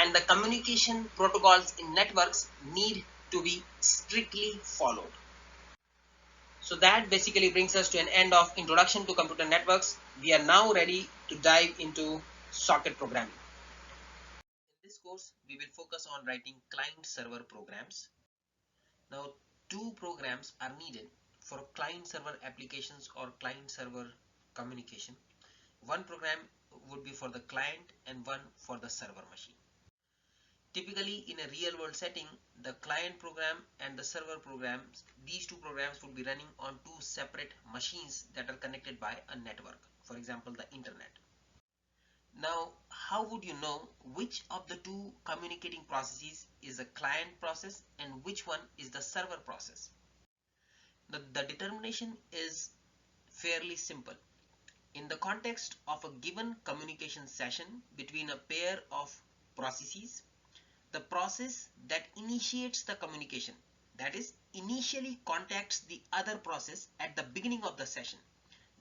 and the communication protocols in networks need to be strictly followed. So that basically brings us to an end of introduction to computer networks. We are now ready to dive into socket programming. In this course, we will focus on writing client-server programs. Now, two programs are needed for client-server applications or client-server communication. One program would be for the client and one for the server machine. Typically, in a real-world setting, the client program and the server programs, these two programs would be running on two separate machines that are connected by a network, for example, the internet. Now, how would you know which of the two communicating processes is a client process and which one is the server process? The determination is fairly simple. In the context of a given communication session between a pair of processes, the process that initiates the communication, that is, initially contacts the other process at the beginning of the session,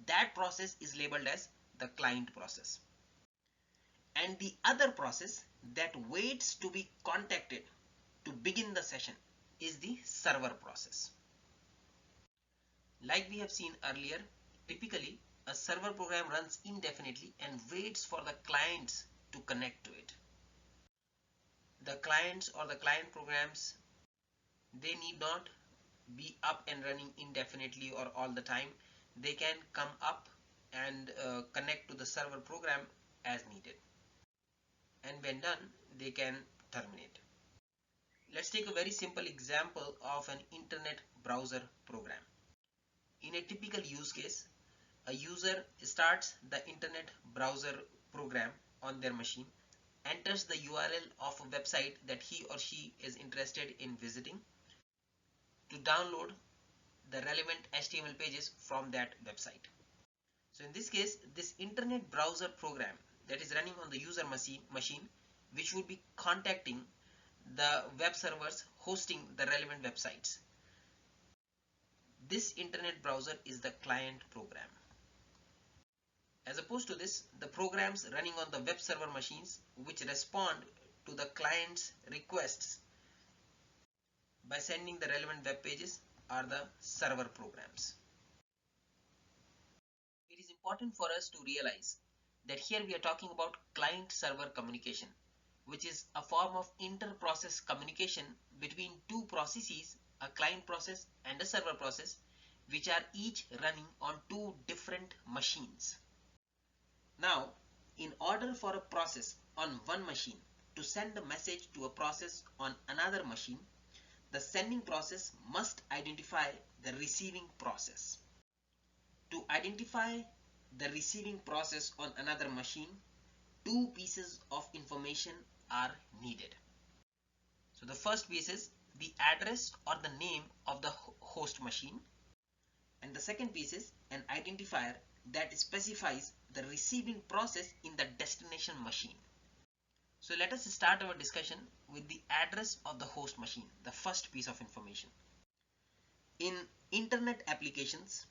that process is labeled as the client process. And the other process that waits to be contacted to begin the session is the server process. Like we have seen earlier, typically a server program runs indefinitely and waits for the clients to connect to it. The clients or the client programs, they need not be up and running indefinitely or all the time. They can come up and connect to the server program as needed. And when done, they can terminate. Let's take a very simple example of an internet browser program. In a typical use case, a user starts the internet browser program on their machine, enters the URL of a website that he or she is interested in visiting to download the relevant HTML pages from that website. So in this case, this internet browser program that is running on the user machine, which would be contacting the web servers hosting the relevant websites. This internet browser is the client program. As opposed to this, the programs running on the web server machines which respond to the client's requests by sending the relevant web pages are the server programs. It is important for us to realize that here we are talking about client-server communication, which is a form of inter-process communication between two processes, a client process and a server process, which are each running on two different machines. Now, in order for a process on one machine to send a message to a process on another machine, the sending process must identify the receiving process. To identify the receiving process on another machine, two pieces of information are needed. So the first piece is the address or the name of the host machine, and the second piece is an identifier that specifies the receiving process in the destination machine. So let us start our discussion with the address of the host machine, the first piece of information. In internet applications,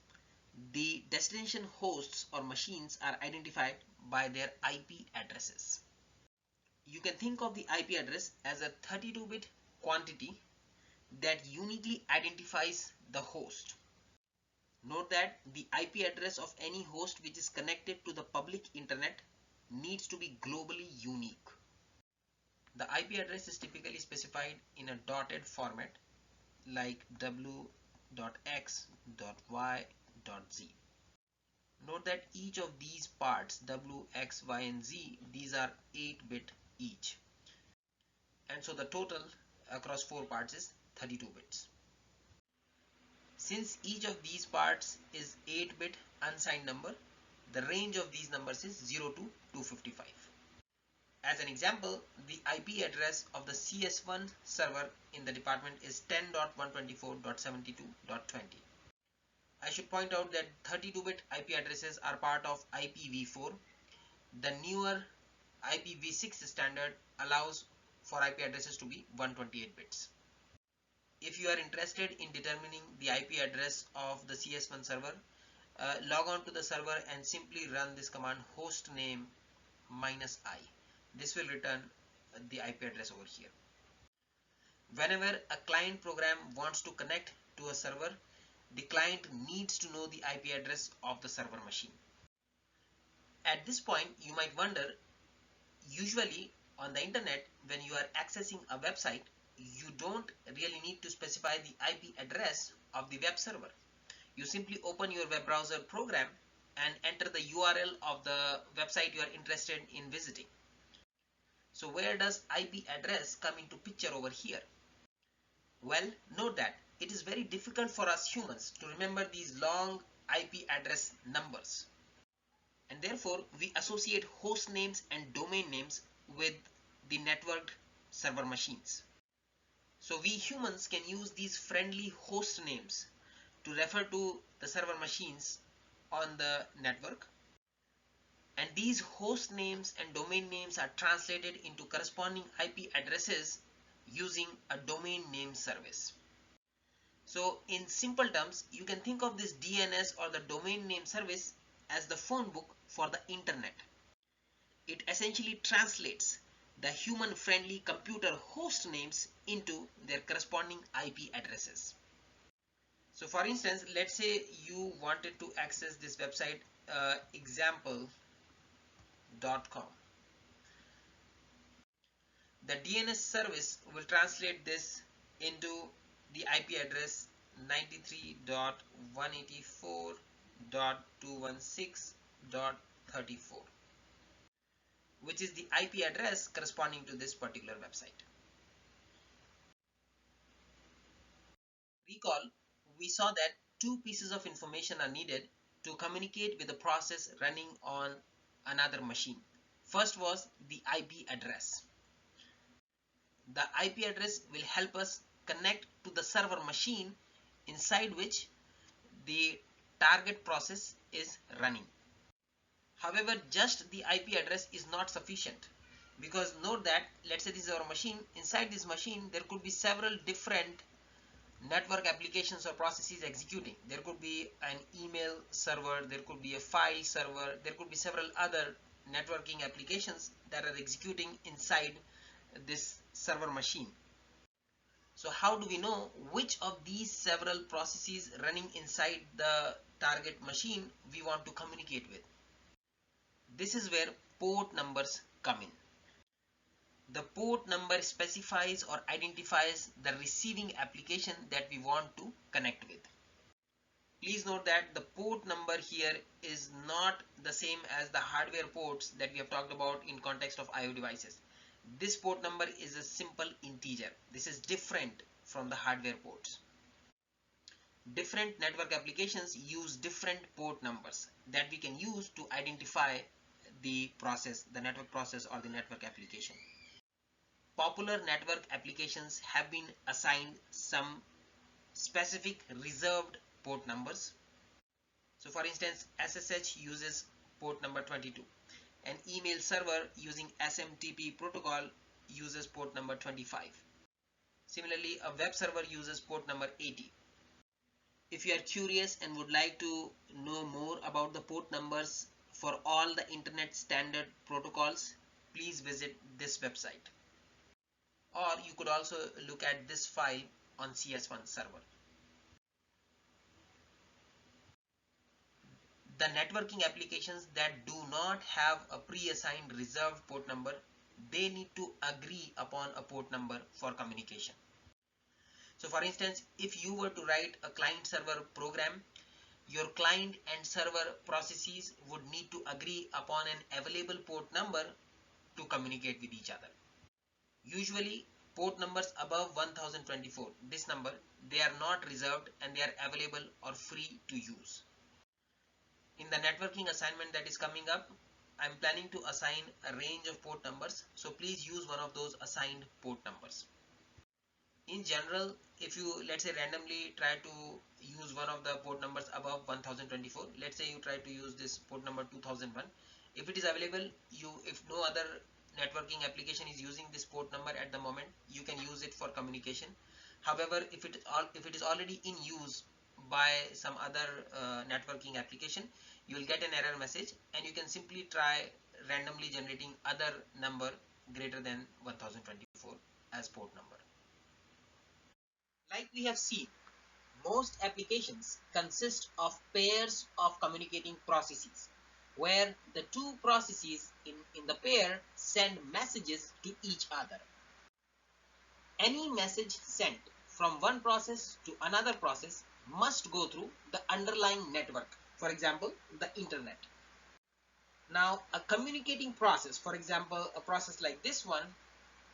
the destination hosts or machines are identified by their IP addresses. You can think of the IP address as a 32-bit quantity that uniquely identifies the host. Note that the IP address of any host which is connected to the public internet needs to be globally unique. The IP address is typically specified in a dotted format like w.x.y.z. Note that each of these parts, W, X, Y, and Z, these are 8-bit each. And so the total across 4 parts is 32 bits. Since each of these parts is 8-bit unsigned number, the range of these numbers is 0 to 255. As an example, the IP address of the CS1 server in the department is 10.124.72.20. I should point out that 32-bit IP addresses are part of IPv4. The newer IPv6 standard allows for IP addresses to be 128 bits. If you are interested in determining the IP address of the CS1 server, log on to the server and simply run this command hostname -i. This will return the IP address over here. Whenever a client program wants to connect to a server, the client needs to know the IP address of the server machine. At this point, you might wonder, usually on the internet, when you are accessing a website, you don't really need to specify the IP address of the web server. You simply open your web browser program and enter the URL of the website you are interested in visiting. So where does IP address come into picture over here? Well, note that it is very difficult for us humans to remember these long IP address numbers. And therefore, we associate host names and domain names with the networked server machines. So we humans can use these friendly host names to refer to the server machines on the network. And these host names and domain names are translated into corresponding IP addresses using a domain name service. So in simple terms, you can think of this DNS or the domain name service as the phone book for the internet. It essentially translates the human-friendly computer host names into their corresponding IP addresses. So for instance, let's say you wanted to access this website example.com. The DNS service will translate this into the IP address 93.184.216.34, which is the IP address corresponding to this particular website. Recall, we saw that two pieces of information are needed to communicate with a process running on another machine. First was the IP address. The IP address will help us connect to the server machine inside which the target process is running. However, just the IP address is not sufficient, because note that, let's say this is our machine. Inside this machine there could be several different network applications or processes executing. There could be an email server, there could be a file server, there could be several other networking applications that are executing inside this server machine. So how do we know which of these several processes running inside the target machine we want to communicate with? This is where port numbers come in. The port number specifies or identifies the receiving application that we want to connect with. Please note that the port number here is not the same as the hardware ports that we have talked about in context of IO devices. This port number is a simple integer. This is different from the hardware ports. Different network applications use different port numbers that we can use to identify the process, the network process or the network application. Popular network applications have been assigned some specific reserved port numbers. So for instance, SSH uses port number 22. An email server using SMTP protocol uses port number 25. Similarly, a web server uses port number 80. If you are curious and would like to know more about the port numbers for all the internet standard protocols, please visit this website. Or you could also look at this file on CS1 server. The networking applications that do not have a pre-assigned reserved port number, they need to agree upon a port number for communication. So for instance, if you were to write a client server program, your client and server processes would need to agree upon an available port number to communicate with each other. Usually port numbers above 1024, this number, they are not reserved and they are available or free to use. In the networking assignment that is coming up, I'm planning to assign a range of port numbers, so please use one of those assigned port numbers. In general, if you, let's say, randomly try to use one of the port numbers above 1024, let's say you try to use this port number 2001, if it is available, if no other networking application is using this port number at the moment, you can use it for communication. However, if it is already in use by some other networking application, you will get an error message and you can simply try randomly generating other number greater than 1024 as port number. Like we have seen, most applications consist of pairs of communicating processes, where the two processes in the pair send messages to each other. Any message sent from one process to another process must go through the underlying network, for example, the internet. Now, a communicating process, for example, a process like this one,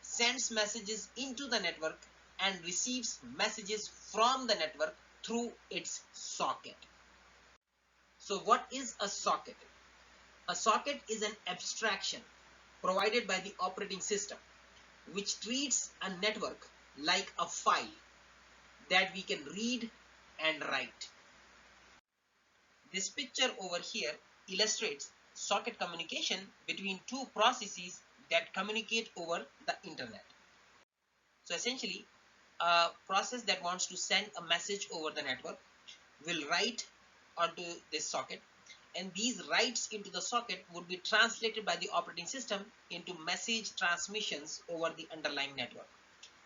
sends messages into the network and receives messages from the network through its socket. So what is a socket? A socket is an abstraction provided by the operating system which treats a network like a file that we can read and write. This picture over here illustrates socket communication between two processes that communicate over the internet. So essentially, a process that wants to send a message over the network will write onto this socket, and these writes into the socket would be translated by the operating system into message transmissions over the underlying network.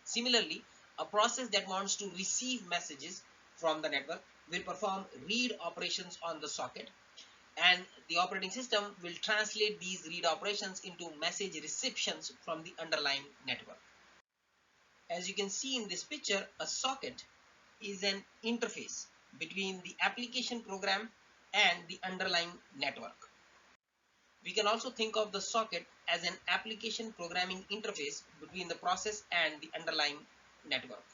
Similarly, a process that wants to receive messages from the network will perform read operations on the socket, and the operating system will translate these read operations into message receptions from the underlying network. As you can see in this picture, a socket is an interface between the application program and the underlying network. We can also think of the socket as an application programming interface between the process and the underlying network.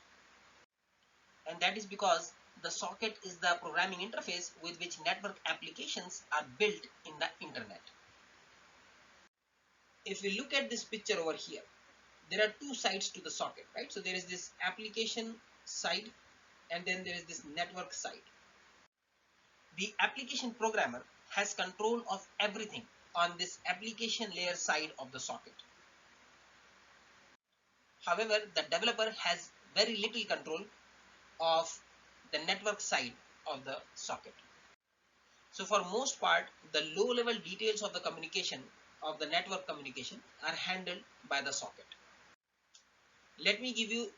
And that is because the socket is the programming interface with which network applications are built in the internet. If we look at this picture over here, there are two sides to the socket, right? So there is this application side and then there is this network side. The application programmer has control of everything on this application layer side of the socket. However, the developer has very little control of the network side of the socket. So for most part, the low level details of the communication of the network communication are handled by the socket. Let me give you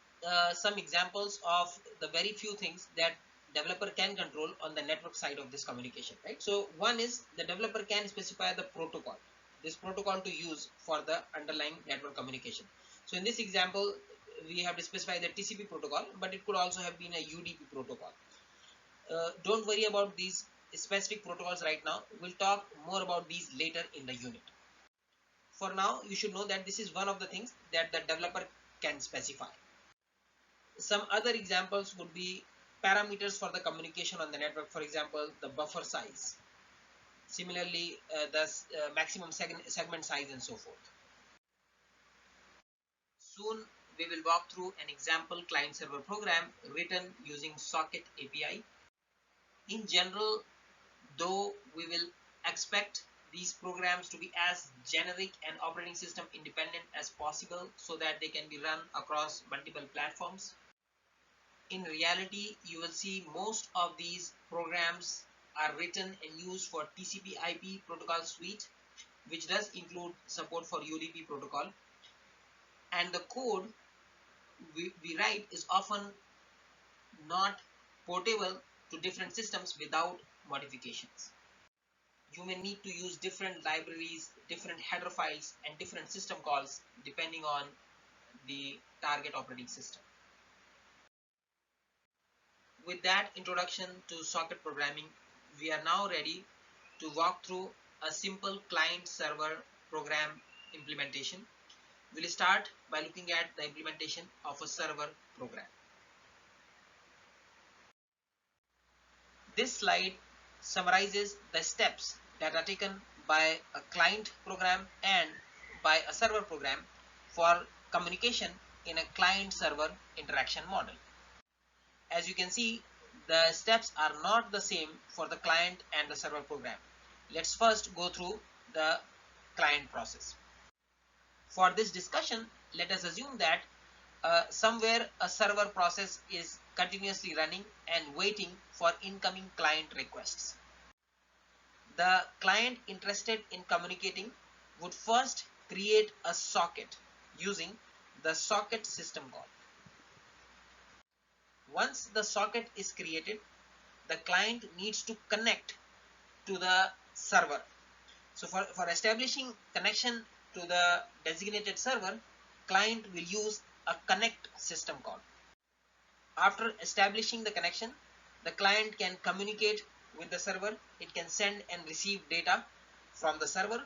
some examples of the very few things that developer can control on the network side of this communication, right? So one is the developer can specify the protocol, this protocol to use for the underlying network communication. So in this example, we have to specify the TCP protocol, but it could also have been a UDP protocol. Don't worry about these specific protocols right now. We'll talk more about these later in the unit. For now, you should know that this is one of the things that the developer can specify. Some other examples would be parameters for the communication on the network, for example, the buffer size. Similarly, the maximum segment size and so forth. Soon, we will walk through an example client-server program written using Socket API. In general, though, we will expect these programs to be as generic and operating system independent as possible so that they can be run across multiple platforms. In reality, you will see most of these programs are written and used for TCP/IP protocol suite, which does include support for UDP protocol. And the code we write is often not portable to different systems without modifications. You may need to use different libraries, different header files, and different system calls depending on the target operating system. With that introduction to socket programming, we are now ready to walk through a simple client-server program implementation. We'll start by looking at the implementation of a server program. This slide summarizes the steps that are taken by a client program and by a server program for communication in a client-server interaction model. As you can see, the steps are not the same for the client and the server program. Let's first go through the client process. For this discussion, let us assume that somewhere a server process is continuously running and waiting for incoming client requests. The client interested in communicating would first create a socket using the socket system call. Once the socket is created, the client needs to connect to the server. So for establishing connection to the designated server, client will use a connect system call. After establishing the connection, the client can communicate with the server. It can send and receive data from the server.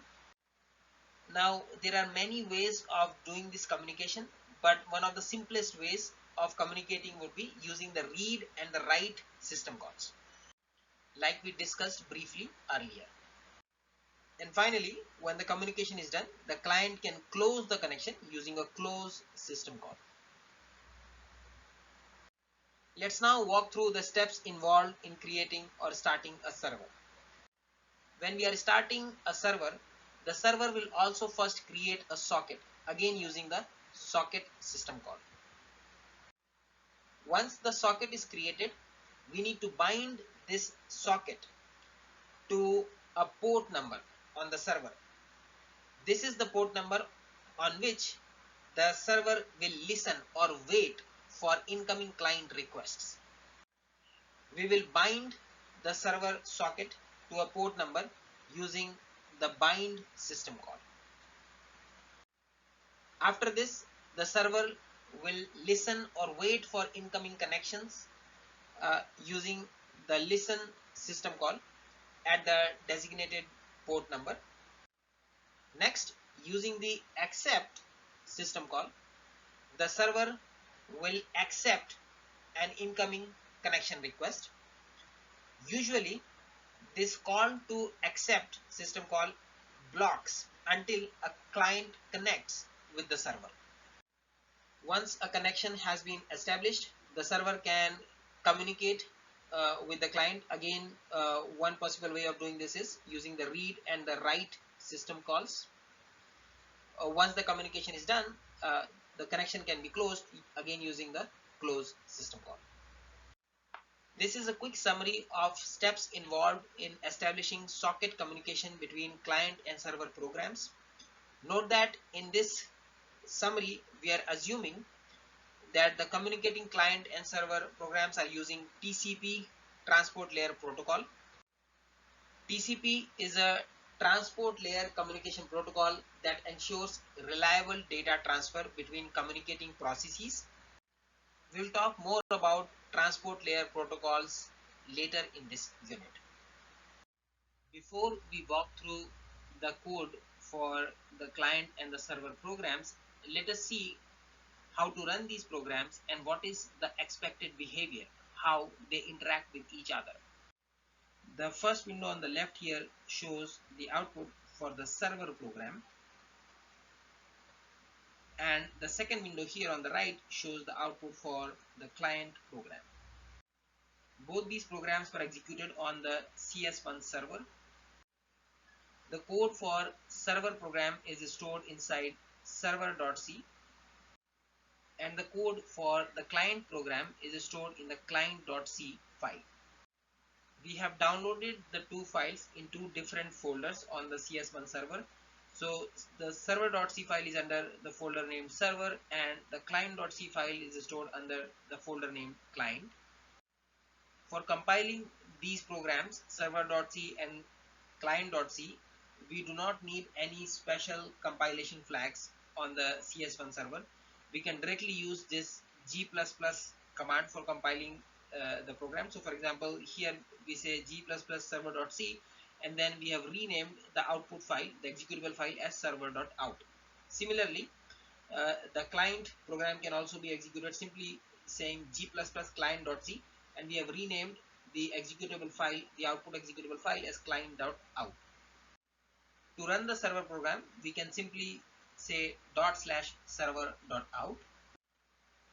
Now, there are many ways of doing this communication, but one of the simplest ways of communicating would be using the read and the write system calls, like we discussed briefly earlier. And finally, when the communication is done, the client can close the connection using a close system call. Let's now walk through the steps involved in creating or starting a server. When we are starting a server, the server will also first create a socket, again using the socket system call. Once the socket is created, we need to bind this socket to a port number on the server. This is the port number on which the server will listen or wait for incoming client requests. We will bind the server socket to a port number using the bind system call. After this, the server will listen or wait for incoming connections using the listen system call at the designated port number. Next, using the accept system call, the server will accept an incoming connection request. Usually, this call to accept system call blocks until a client connects with the server. Once a connection has been established, the server can communicate with the client. Again, one possible way of doing this is using the read and the write system calls. Once the communication is done, the connection can be closed, again using the close system call. This is a quick summary of steps involved in establishing socket communication between client and server programs. Note that in this summary, we are assuming that the communicating client and server programs are using TCP, Transport Layer Protocol. TCP is a transport layer communication protocol that ensures reliable data transfer between communicating processes. We'll talk more about transport layer protocols later in this unit. Before we walk through the code for the client and the server programs, let us see how to run these programs and what is the expected behavior, how they interact with each other. The first window on the left here shows the output for the server program, and the second window here on the right shows the output for the client program. Both these programs were executed on the CS1 server. The code for server program is stored inside server.c, and the code for the client program is stored in the client.c file. We have downloaded the two files in two different folders on the CS1 server. So the server.c file is under the folder named server, and the client.c file is stored under the folder named client. For compiling these programs, server.c and client.c, we do not need any special compilation flags on the CS1 server. We can directly use this G++ command for compiling the program. So for example, here we say G++ server.c, and then we have renamed the output file, the executable file, as server.out. Similarly, the client program can also be executed simply saying G++ client.c, and we have renamed the executable file, the output executable file, as client.out. To run the server program, we can simply say /server.out.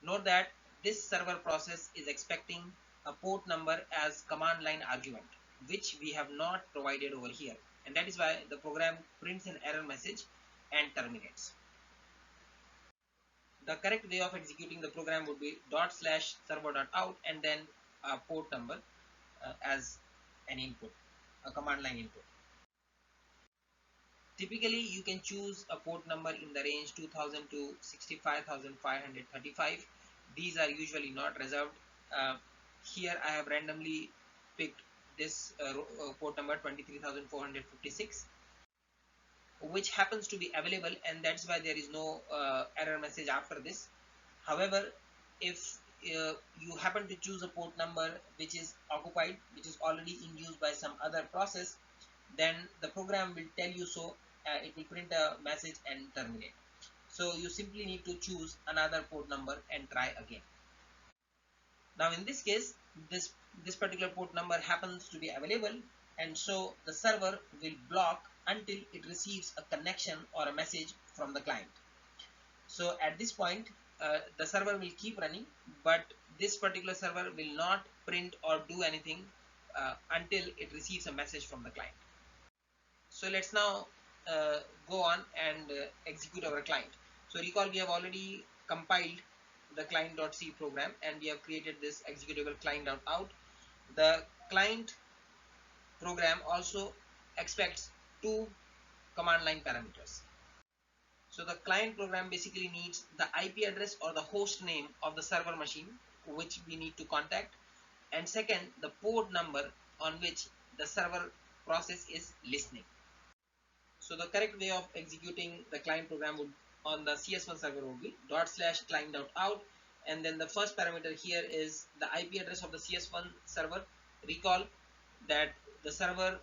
Note that this server process is expecting a port number as command line argument, which we have not provided over here, and that is why the program prints an error message and terminates. The correct way of executing the program would be /server.out and then a port number as an input, a command line input. Typically, you can choose a port number in the range 2000 to 65,535. These are usually not reserved. Uh, Here I have randomly picked this port number 23,456, which happens to be available, and that's why there is no error message after this. However, if you happen to choose a port number which is occupied, which is already in use by some other process, then the program will tell you so. It will print a message and terminate. So you simply need to choose another port number and try again. Now in this case, this particular port number happens to be available, and so the server will block until it receives a connection or a message from the client. So at this point, the server will keep running, but this particular server will not print or do anything until it receives a message from the client. So let's now go on and execute our client. So recall, we have already compiled the client.c program, and we have created this executable client.out. The client program also expects two command line parameters. So the client program basically needs the IP address or the host name of the server machine which we need to contact, and second, the port number on which the server process is listening. So the correct way of executing the client program would on the CS1 server would be /client.out, and then the first parameter here is the IP address of the CS1 server. Recall that the server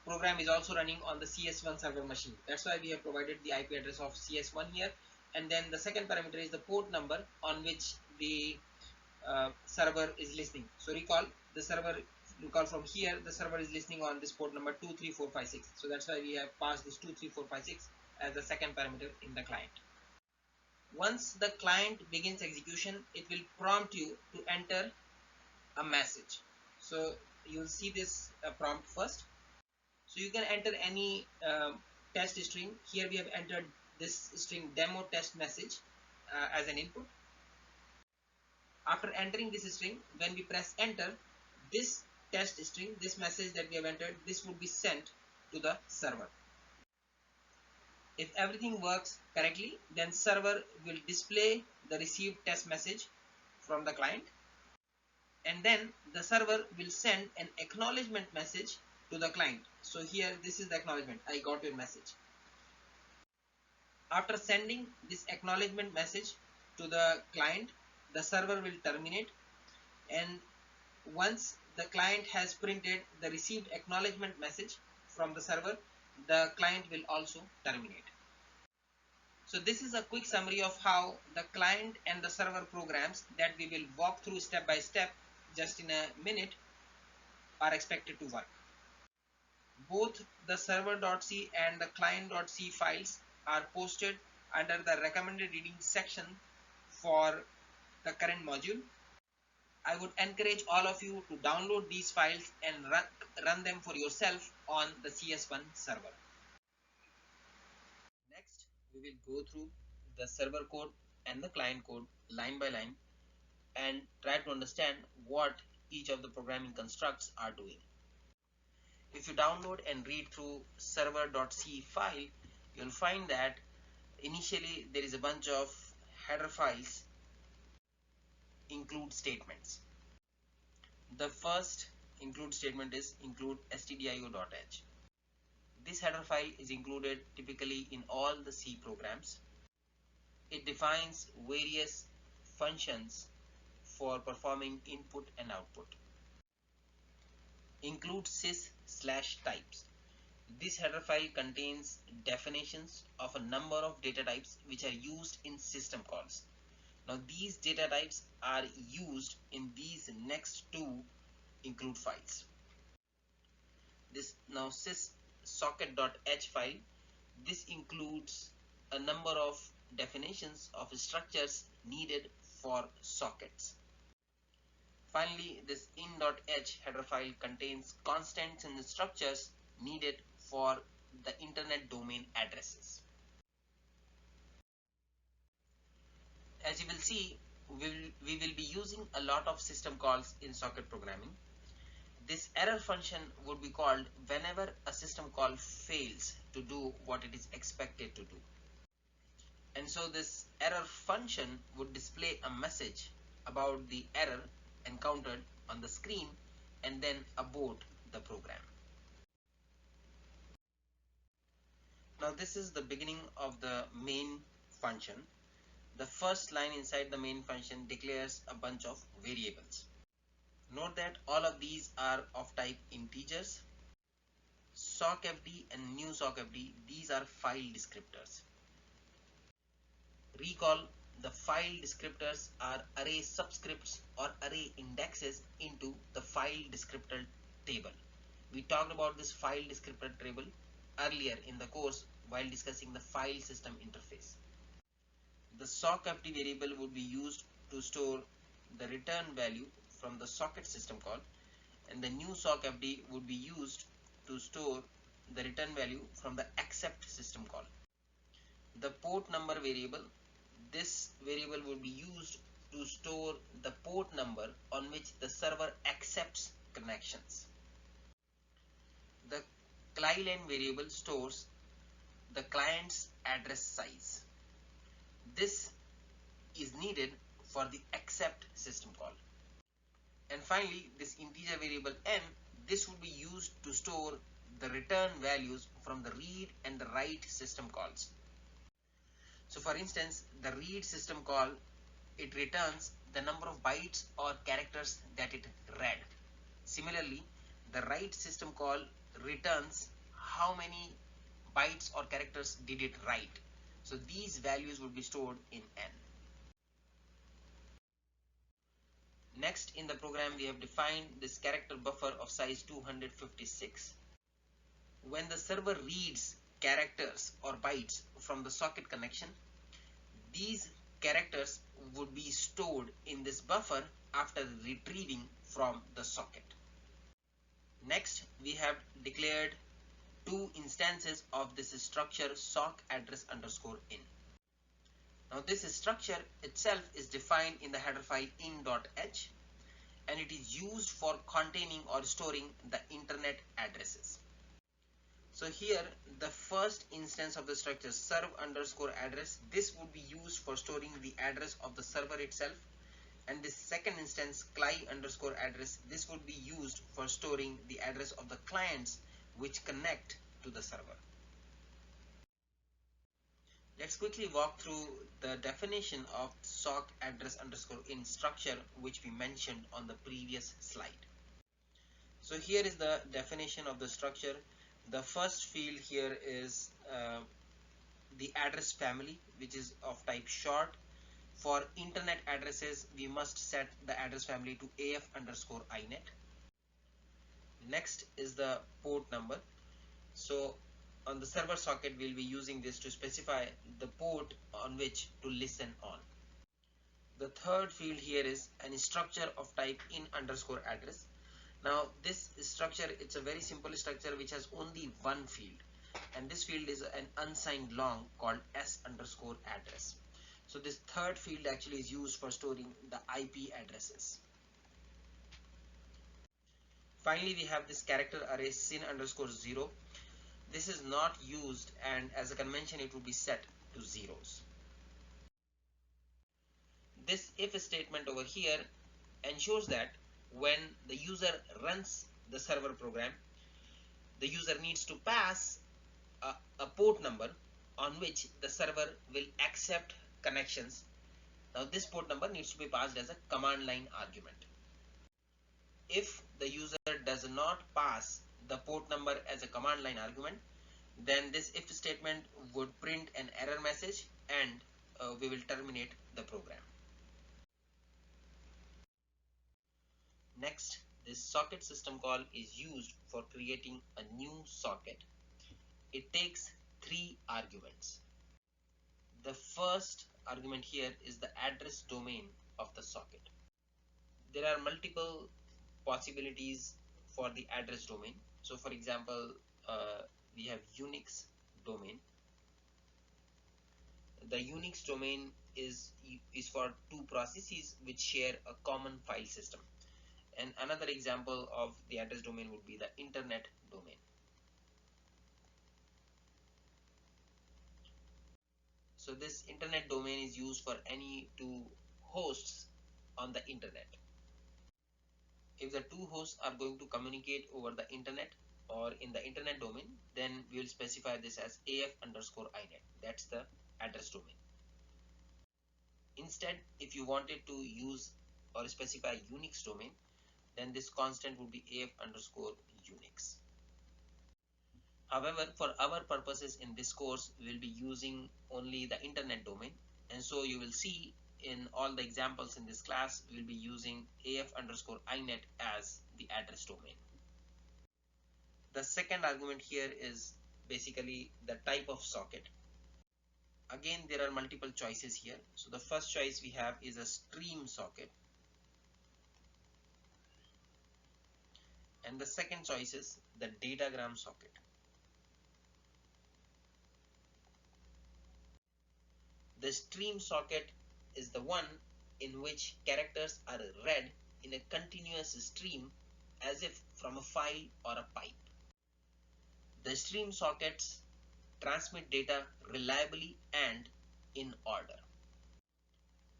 program is also running on the CS1 server machine. That's why we have provided the IP address of CS1 here. And then the second parameter is the port number on which the server is listening. So recall from here, the server is listening on this port number 23456. So that's why we have passed this 23456 as the second parameter in the client. Once the client begins execution, it will prompt you to enter a message. So you'll see this prompt first. So you can enter any test string. Here we have entered this string demo test message as an input. After entering this string, when we press enter, this test string, this message that we have entered, this would be sent to the server. If everything works correctly, then server will display the received test message from the client, and then the server will send an acknowledgement message to the client. So here, this is the acknowledgement: I got your message. After sending this acknowledgement message to the client, the server will terminate, and once the client has printed the received acknowledgement message from the server, the client will also terminate. So this is a quick summary of how the client and the server programs that we will walk through step by step just in a minute are expected to work. Both the server.c and the client.c files are posted under the recommended reading section for the current module. I would encourage all of you to download these files and run them for yourself on the CS1 server. Next, we will go through the server code and the client code line by line and try to understand what each of the programming constructs are doing. If you download and read through server.c file, you'll find that initially there is a bunch of header files include statements. The first include statement is include stdio.h. This header file is included typically in all the C programs. It defines various functions for performing input and output. Include sys/types. This header file contains definitions of a number of data types which are used in system calls. Now these data types are used in these next two include files. This now syssocket.h file, this includes a number of definitions of structures needed for sockets. Finally, this in.h header file contains constants and structures needed for the internet domain addresses. As you will see, we will be using a lot of system calls in socket programming. This error function would be called whenever a system call fails to do what it is expected to do. And so this error function would display a message about the error encountered on the screen and then abort the program. Now this is the beginning of the main function. The first line inside the main function declares a bunch of variables. Note that all of these are of type integers. sockfd and new sockfd, these are file descriptors. Recall, the file descriptors are array subscripts or array indexes into the file descriptor table. We talked about this file descriptor table earlier in the course while discussing the file system interface. The sockfd variable would be used to store the return value from the socket system call, and the new sockfd would be used to store the return value from the accept system call. The port number variable, this variable would be used to store the port number on which the server accepts connections. The client variable stores the client's address size. This is needed for the accept system call. And finally, this integer variable n, this would be used to store the return values from the read and the write system calls. So for instance, the read system call, it returns the number of bytes or characters that it read. Similarly, the write system call returns how many bytes or characters did it write. So these values would be stored in n. Next in the program, we have defined this character buffer of size 256. When the server reads characters or bytes from the socket connection, these characters would be stored in this buffer after retrieving from the socket. Next, we have declared two instances of this structure sock address underscore in. Now this structure itself is defined in the header file in.h, and it is used for containing or storing the internet addresses. So here the first instance of the structure serve underscore address, this would be used for storing the address of the server itself, and this second instance client underscore address, this would be used for storing the address of the clients which connect to the server. Let's quickly walk through the definition of sock address underscore in structure which we mentioned on the previous slide. So here is the definition of the structure. The first field here is the address family, which is of type short. For internet addresses, we must set the address family to AF underscore INET. Next is the port number. So on the server socket, we'll be using this to specify the port on which to listen on. The third field here is an structure of type in underscore address. Now this structure, it's a very simple structure which has only one field, and this field is an unsigned long called s underscore address. So this third field actually is used for storing the IP addresses. Finally, we have this character array sin underscore 0. This is not used, and as a convention it will be set to zeros. This if statement over here ensures that when the user runs the server program, the user needs to pass a port number on which the server will accept connections. Now this port number needs to be passed as a command line argument. If the user does not pass the port number as a command line argument, then this if statement would print an error message, and we will terminate the program. Next, this socket system call is used for creating a new socket. It takes three arguments. The first argument here is the address domain of the socket. There are multiple possibilities for the address domain. So for example, we have Unix domain. The Unix domain is for two processes which share a common file system. And another example of the address domain would be the internet domain. So this internet domain is used for any two hosts on the internet. If the two hosts are going to communicate over the internet or in the internet domain, then we will specify this as AF_INET. That's the address domain. Instead, if you wanted to use or specify Unix domain, then this constant would be AF_Unix. However, for our purposes in this course, we will be using only the internet domain, and so you will see in all the examples in this class, we will be using AF_INET as the address domain. The second argument here is basically the type of socket. Again, there are multiple choices here. So the first choice we have is a stream socket, and the second choice is the datagram socket. The stream socket is the one in which characters are read in a continuous stream as if from a file or a pipe. The stream sockets transmit data reliably and in order.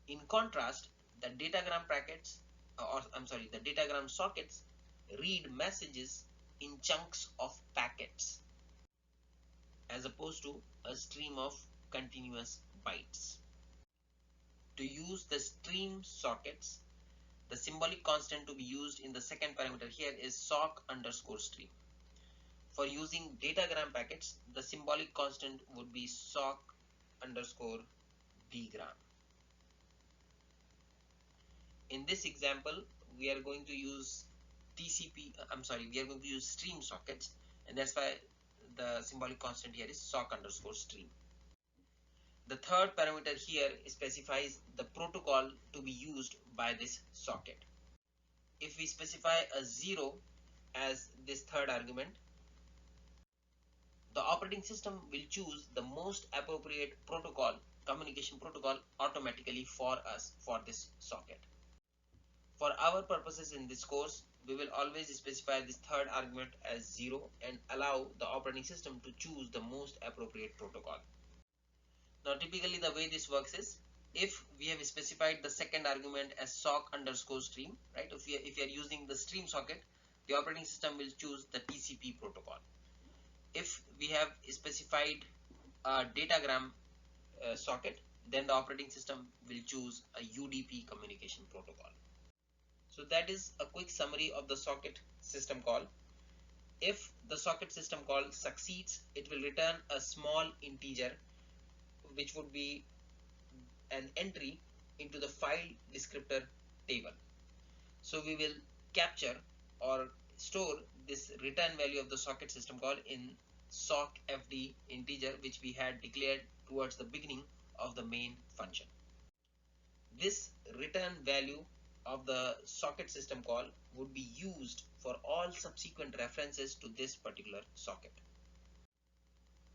In contrast, the datagram packets, the datagram sockets read messages in chunks of packets as opposed to a stream of continuous bytes. To use the stream sockets, the symbolic constant to be used in the second parameter here is sock_stream. For using datagram packets, the symbolic constant would be sock_dgram. In this example, we are going to use we are going to use stream sockets, and that's why the symbolic constant here is sock_stream. The third parameter here specifies the protocol to be used by this socket. If we specify a 0 as this third argument, the operating system will choose the most appropriate communication protocol automatically for us for this socket. For our purposes in this course, we will always specify this third argument as 0 and allow the operating system to choose the most appropriate protocol. Now typically the way this works is, if we have specified the second argument as sock_stream, right? If we are using the stream socket, the operating system will choose the TCP protocol. If we have specified a datagram socket, then the operating system will choose a UDP communication protocol. So that is a quick summary of the socket system call. If the socket system call succeeds, it will return a small integer which would be an entry into the file descriptor table. So we will capture or store this return value of the socket system call in sockfd integer, which we had declared towards the beginning of the main function. This return value of the socket system call would be used for all subsequent references to this particular socket.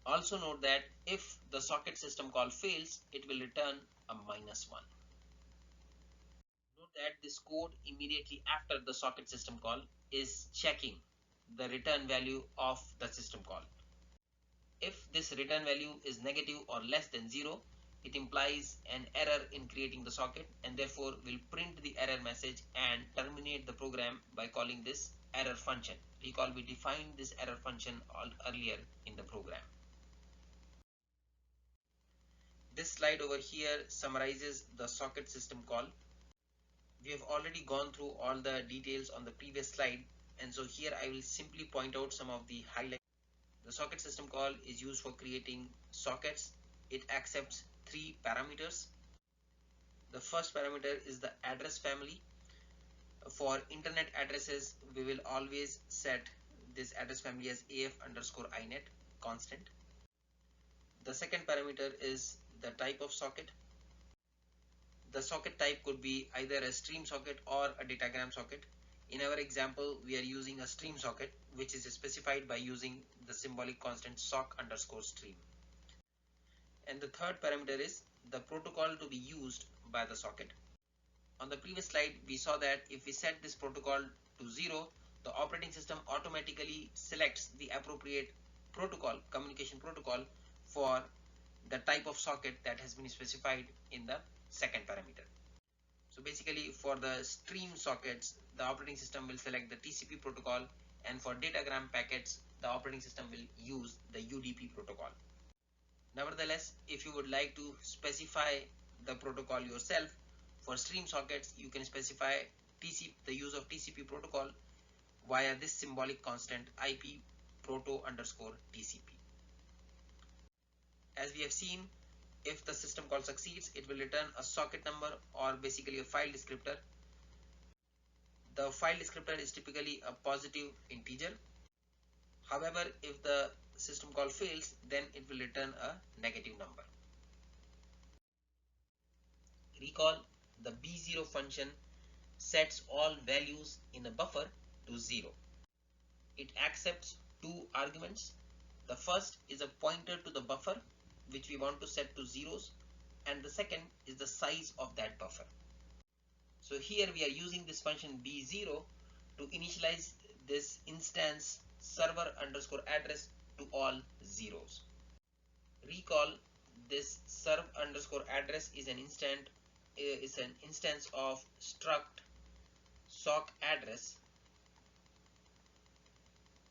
Also note that if the socket system call fails, it will return a -1. Note that this code immediately after the socket system call is checking the return value of the system call. If this return value is negative or less than 0, it implies an error in creating the socket, and therefore will print the error message and terminate the program by calling this error function. Recall, we defined this error function earlier in the program. This slide over here summarizes the socket system call. We have already gone through all the details on the previous slide, and so here I will simply point out some of the highlights. The socket system call is used for creating sockets. It accepts 3 parameters. The first parameter is the address family. For internet addresses, we will always set this address family as AF_INET constant. The second parameter is the type of socket. The socket type could be either a stream socket or a datagram socket. In our example, we are using a stream socket, which is specified by using the symbolic constant sock_stream. And the third parameter is the protocol to be used by the socket. On the previous slide, we saw that if we set this protocol to 0, the operating system automatically selects the appropriate protocol, communication protocol, for the type of socket that has been specified in the second parameter. So basically, for the stream sockets, the operating system will select the TCP protocol, and for datagram packets, the operating system will use the UDP protocol. Nevertheless, if you would like to specify the protocol yourself, for stream sockets, you can specify the use of TCP protocol via this symbolic constant IP proto underscore TCP. As we have seen, if the system call succeeds, it will return a socket number, or basically a file descriptor. The file descriptor is typically a positive integer. However, if the system call fails, then it will return a negative number. Recall, the B0 function sets all values in a buffer to 0. It accepts two arguments. The first is a pointer to the buffer, which we want to set to zeros, and the second is the size of that buffer. So here we are using this function B0 to initialize this instance server underscore address to all zeros. Recall, this serve underscore address is an instance of struct sock address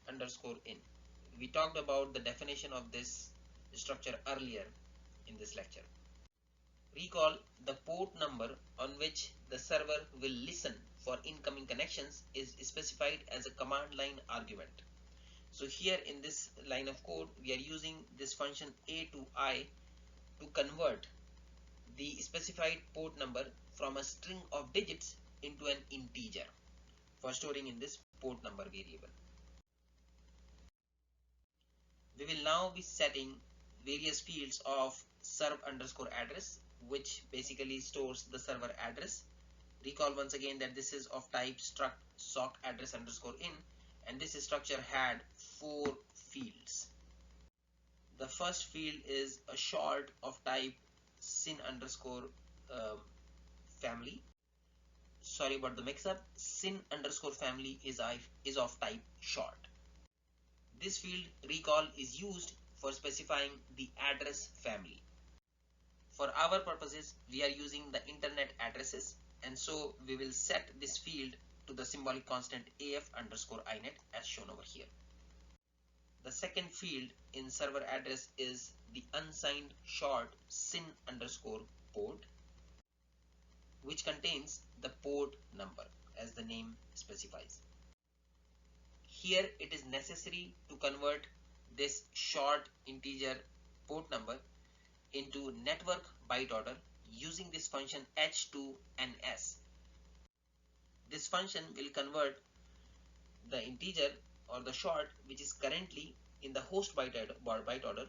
underscore in. We talked about the definition of this structure earlier in this lecture. Recall, the port number on which the server will listen for incoming connections is specified as a command line argument. So here in this line of code, we are using this function a to I to convert the specified port number from a string of digits into an integer for storing in this port number variable. We will now be setting various fields of serve underscore address, which basically stores the server address. Recall once again that this is of type struct sock address underscore in, and this structure had 4 fields. The first field is a short of type sin underscore family. Sorry about the mix-up. Sin underscore family is of type short. This field, recall, is used for specifying the address family. For our purposes, we are using the internet addresses, and so we will set this field to the symbolic constant af underscore inet as shown over here. The second field in server address is the unsigned short sin underscore port, which contains the port number as the name specifies. Here it is necessary to convert this short integer port number into network byte order using this function h2ns. This function will convert the integer or the short which is currently in the host byte order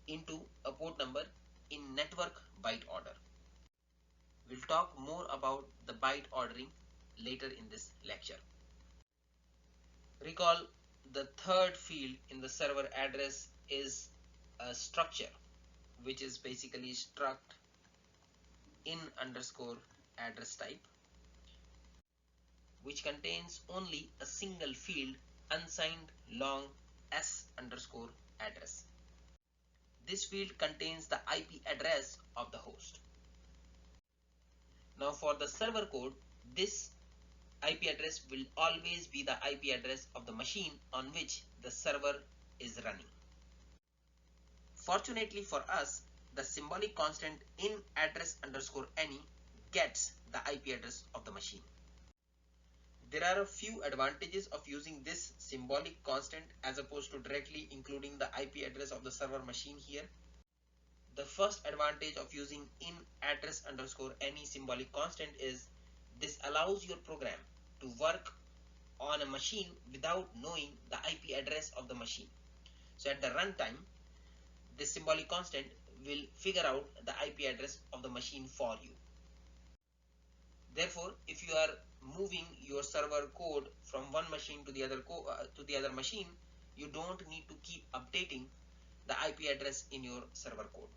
into a port number in network byte order. We'll talk more about the byte ordering later in this lecture. Recall, the third field in the server address is a structure, which is basically struct in underscore address type, which contains only a single field, unsigned long s underscore address. This field contains the IP address of the host. Now for the server code, this IP address will always be the IP address of the machine on which the server is running. Fortunately for us, the symbolic constant in address underscore any gets the IP address of the machine. There are a few advantages of using this symbolic constant as opposed to directly including the IP address of the server machine here. The first advantage of using in address underscore any symbolic constant is this allows your program to work on a machine without knowing the IP address of the machine. So at the runtime, this symbolic constant will figure out the IP address of the machine for you. Therefore, if you are moving your server code from one machine to the other machine, you don't need to keep updating the IP address in your server code.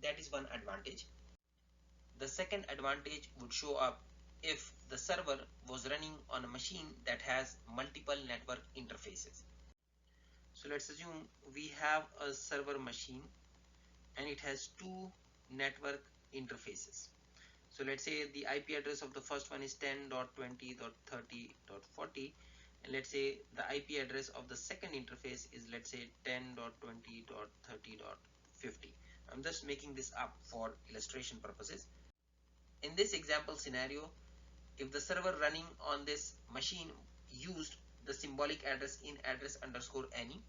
That is one advantage. The second advantage would show up if the server was running on a machine that has multiple network interfaces. So let's assume we have a server machine and it has two network interfaces. So let's say the IP address of the first one is 10.20.30.40, and let's say the IP address of the second interface is, let's say, 10.20.30.50. I'm just making this up for illustration purposes. In this example scenario, if the server running on this machine used the symbolic address in address underscore any,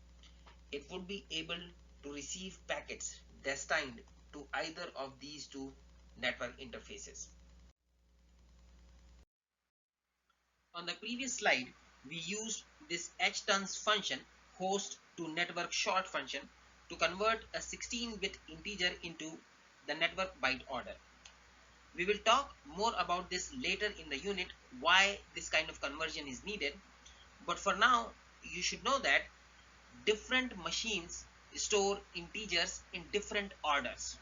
it would be able to receive packets destined to either of these two network interfaces. On the previous slide, we used this htons function, host to network short function, to convert a 16-bit integer into the network byte order. We will talk more about this later in the unit, why this kind of conversion is needed. But for now, you should know that different machines store integers in different orders.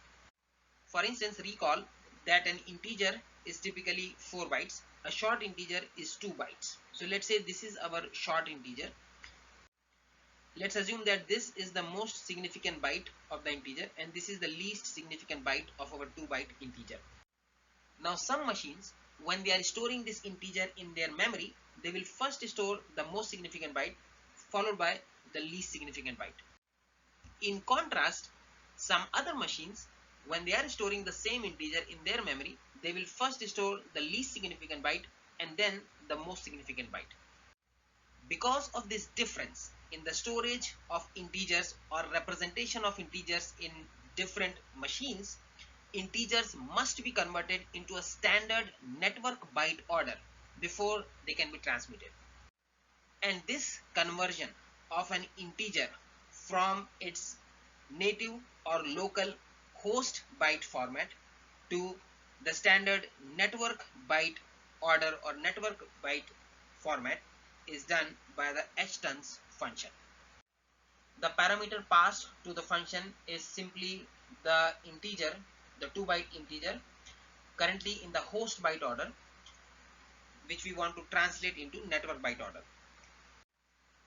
For instance, recall that an integer is typically 4 bytes. A short integer is 2 bytes. So let's say this is our short integer. Let's assume that this is the most significant byte of the integer and this is the least significant byte of our 2-byte integer. Now some machines, when they are storing this integer in their memory, they will first store the most significant byte followed by the least significant byte. In contrast, some other machines, when they are storing the same integer in their memory, they will first store the least significant byte and then the most significant byte. Because of this difference in the storage of integers or representation of integers in different machines, integers must be converted into a standard network byte order before they can be transmitted. And this conversion of an integer from its native or local host byte format to the standard network byte order or network byte format is done by the htons function. The parameter passed to the function is simply the integer, the 2-byte integer currently in the host byte order, which we want to translate into network byte order.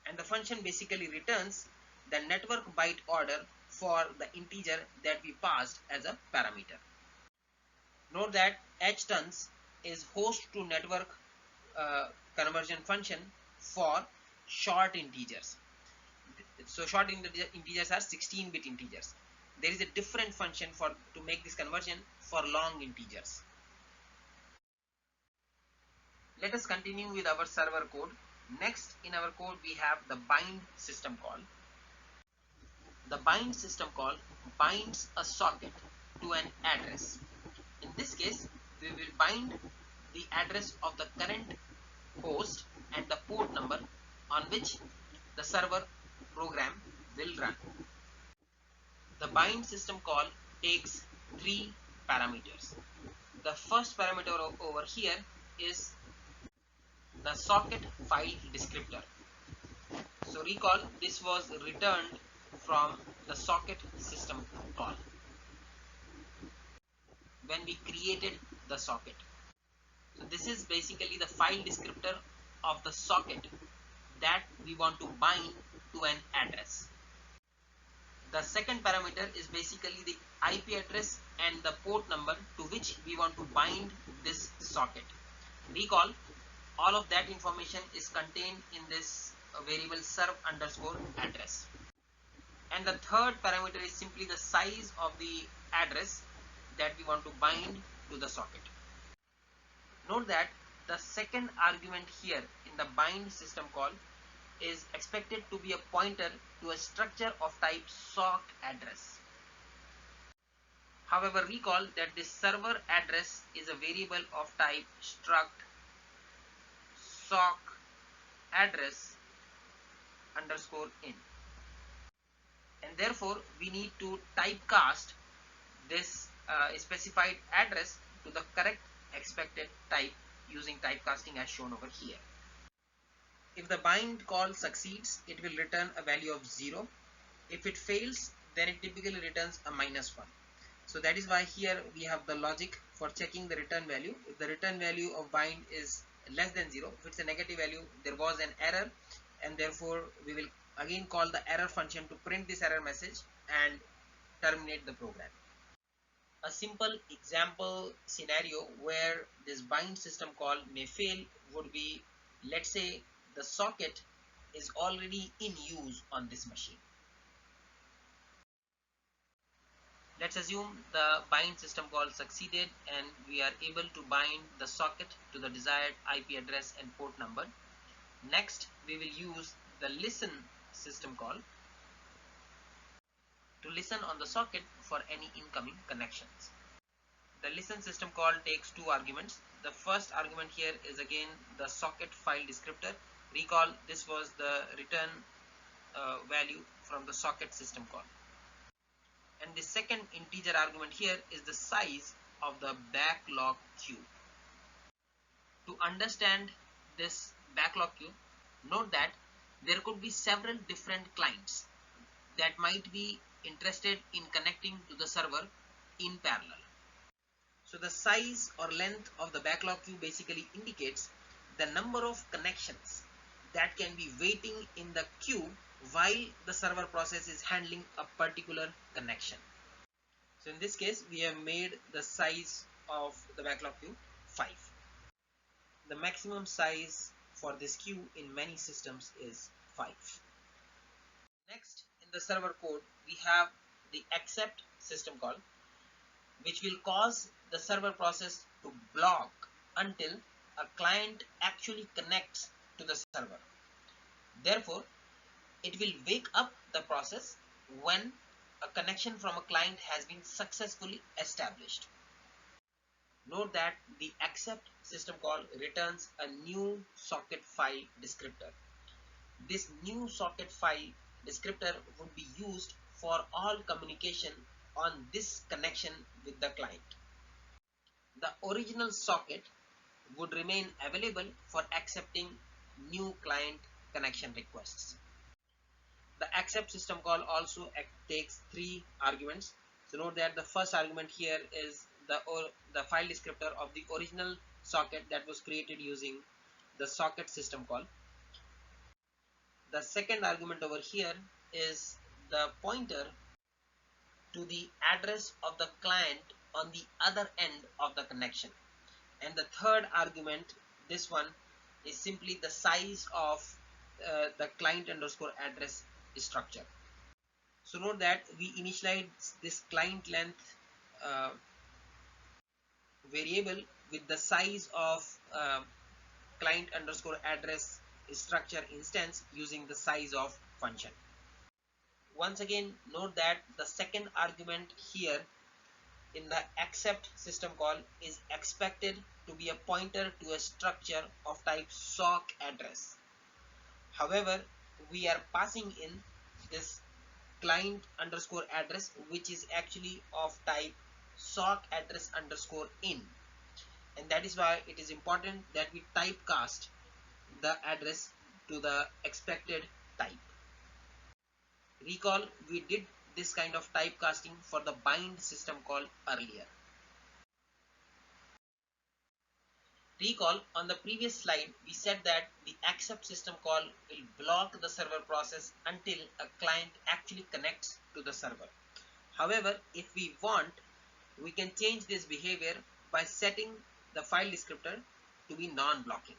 And the function basically returns the network byte order for the integer that we passed as a parameter. Note that htons is host to network conversion function for short integers. So short integers are 16-bit integers. There is a different function to make this conversion for long integers. Let us continue with our server code. Next in our code we have the bind system call. The bind system call binds a socket to an address. In this case, we will bind the address of the current host and the port number on which the server program will run. The bind system call takes 3 parameters. The first parameter over here is the socket file descriptor. So recall, this was returned from the socket system call when we created the socket. So this is basically the file descriptor of the socket that we want to bind to an address. The second parameter is basically the IP address and the port number to which we want to bind this socket. Recall, all of that information is contained in this variable serve_address. And the third parameter is simply the size of the address that we want to bind to the socket. Note that the second argument here in the bind system call is expected to be a pointer to a structure of type sock address. However, recall that this server address is a variable of type struct sock address underscore in, and therefore we need to typecast this specified address to the correct expected type using typecasting as shown over here. If the bind call succeeds, it will return a value of 0. If it fails, then it typically returns a -1. So that is why here we have the logic for checking the return value. If the return value of bind is less than 0, if it's a negative value, there was an error, and therefore we will again call the error function to print this error message and terminate the program. A simple example scenario where this bind system call may fail would be, let's say the socket is already in use on this machine. Let's assume the bind system call succeeded and we are able to bind the socket to the desired IP address and port number. Next, we will use the listen system call to listen on the socket for any incoming connections. The listen system call takes two arguments. The first argument here is again the socket file descriptor. Recall this was the return value from the socket system call. And the second integer argument here is the size of the backlog queue. To understand this backlog queue, note that there could be several different clients that might be interested in connecting to the server in parallel. So the size or length of the backlog queue basically indicates the number of connections that can be waiting in the queue while the server process is handling a particular connection. So in this case, we have made the size of the backlog queue 5. The maximum size for this queue in many systems is 5. Next, in the server code, we have the accept system call, which will cause the server process to block until a client actually connects to the server. Therefore, it will wake up the process when a connection from a client has been successfully established. Note that the accept system call returns a new socket file descriptor. This new socket file descriptor would be used for all communication on this connection with the client. The original socket would remain available for accepting new client connection requests. The accept system call also takes 3 arguments. So note that the first argument here is the file descriptor of the original socket that was created using the socket system call. The second argument over here is the pointer to the address of the client on the other end of the connection. And the third argument, this one, is simply the size of the client underscore address structure. So note that we initialize this client length variable with the size of client underscore address structure instance using the size of function. Once again, note that the second argument here in the accept system call is expected to be a pointer to a structure of type sock address. However, we are passing in this client underscore address, which is actually of type sock address underscore in, and that is why it is important that we typecast the address to the expected type. Recall, we did this kind of typecasting for the bind system call earlier. Recall, on the previous slide, we said that the accept system call will block the server process until a client actually connects to the server. However, if we want, we can change this behavior by setting the file descriptor to be non-blocking.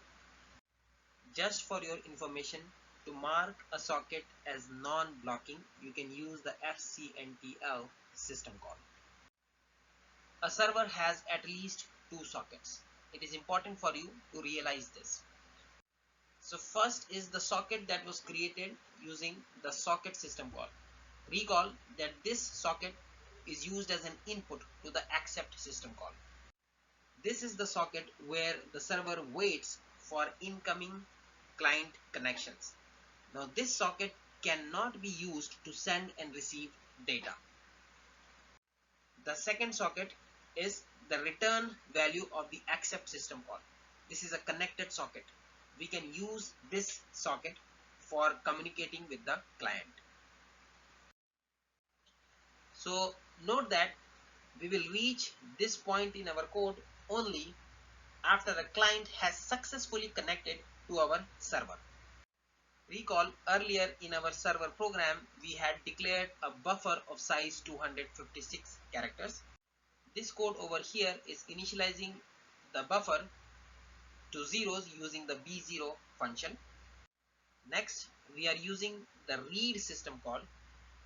Just for your information, to mark a socket as non-blocking, you can use the FCNTL system call. A server has at least 2 sockets. It is important for you to realize this. So first is the socket that was created using the socket system call. Recall that this socket is used as an input to the accept system call. This is the socket where the server waits for incoming client connections. Now this socket cannot be used to send and receive data. The second socket is the return value of the accept system call. This is a connected socket. We can use this socket for communicating with the client. So note that We will reach this point in our code only after the client has successfully connected to our server. Recall earlier in our server program, we had declared a buffer of size 256 characters. This code over here is initializing the buffer to zeros using the b0 function. Next, we are using the read system call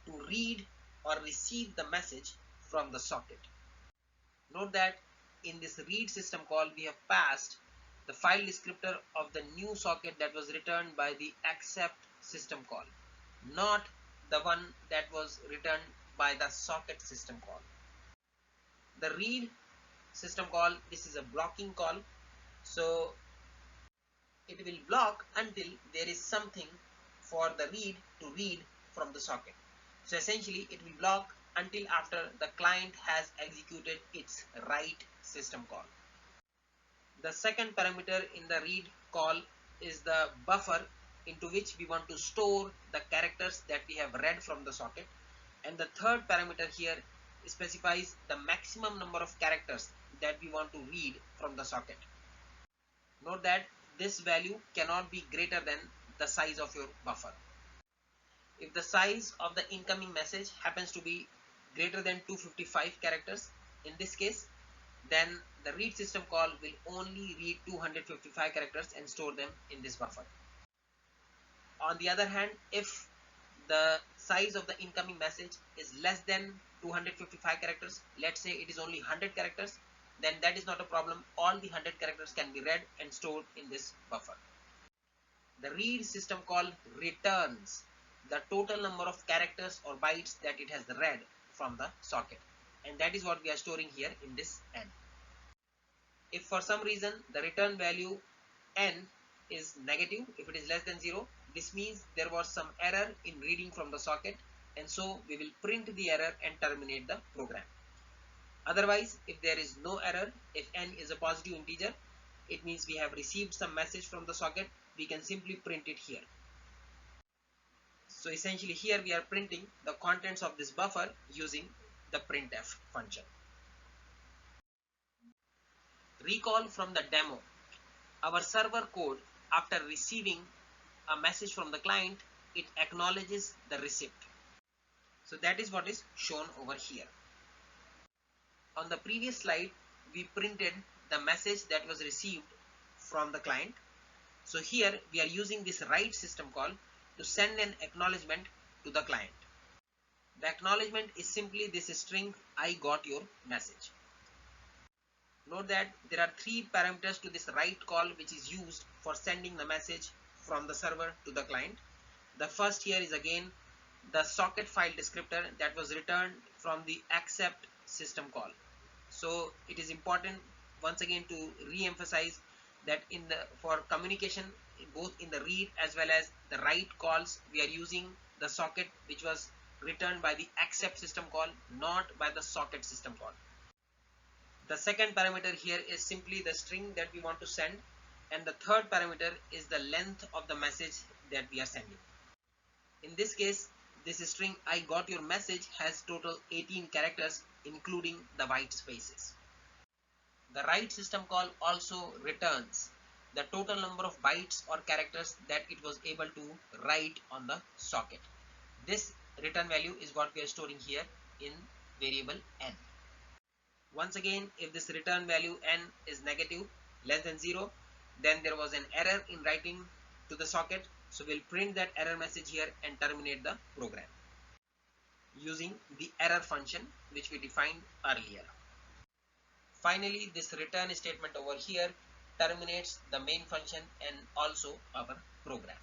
to read or receive the message from the socket. Note that in this read system call, we have passed the file descriptor of the new socket that was returned by the accept system call, not the one that was returned by the socket system call. The read system call, this is a blocking call, so it will block until there is something for the read to read from the socket. So essentially it will block until after the client has executed its write system call. The second parameter in the read call is the buffer into which we want to store the characters that we have read from the socket, and the third parameter here specifies the maximum number of characters that we want to read from the socket. Note that this value cannot be greater than the size of your buffer. If the size of the incoming message happens to be greater than 255 characters, in this case, then the read system call will only read 255 characters and store them in this buffer. On the other hand, if the size of the incoming message is less than 255 characters, let's say it is only 100 characters, then that is not a problem. All the 100 characters can be read and stored in this buffer. The read system call returns the total number of characters or bytes that it has read from the socket, and that is what we are storing here in this n. If for some reason the return value n is negative, if it is less than 0, this means there was some error in reading from the socket, and so we will print the error and terminate the program. Otherwise, if there is no error, if n is a positive integer, it means we have received some message from the socket. We can simply print it here. So essentially here we are printing the contents of this buffer using the printf function. Recall from the demo, our server code, after receiving a message from the client, it acknowledges the receipt. So that is what is shown over here. On the previous slide, we printed the message that was received from the client. So here we are using this write system call to send an acknowledgement to the client. The acknowledgement is simply this string, I got your message. Note that there are three parameters to this write call which is used for sending the message from the server to the client. The first here is again the socket file descriptor that was returned from the accept system call. So it is important once again to re-emphasize that for communication both in the read as well as the write calls, we are using the socket which was returned by the accept system call, not by the socket system call. The second parameter here is simply the string that we want to send, and the third parameter is the length of the message that we are sending. In this case, this string I got your message has total 18 characters including the white spaces. The write system call also returns the total number of bytes or characters that it was able to write on the socket. This return value is what we are storing here in variable n. Once again, if this return value n is negative, less than 0, then there was an error in writing to the socket. So we'll print that error message here and terminate the program using the error function which we defined earlier. Finally, this return statement over here terminates the main function and also our program.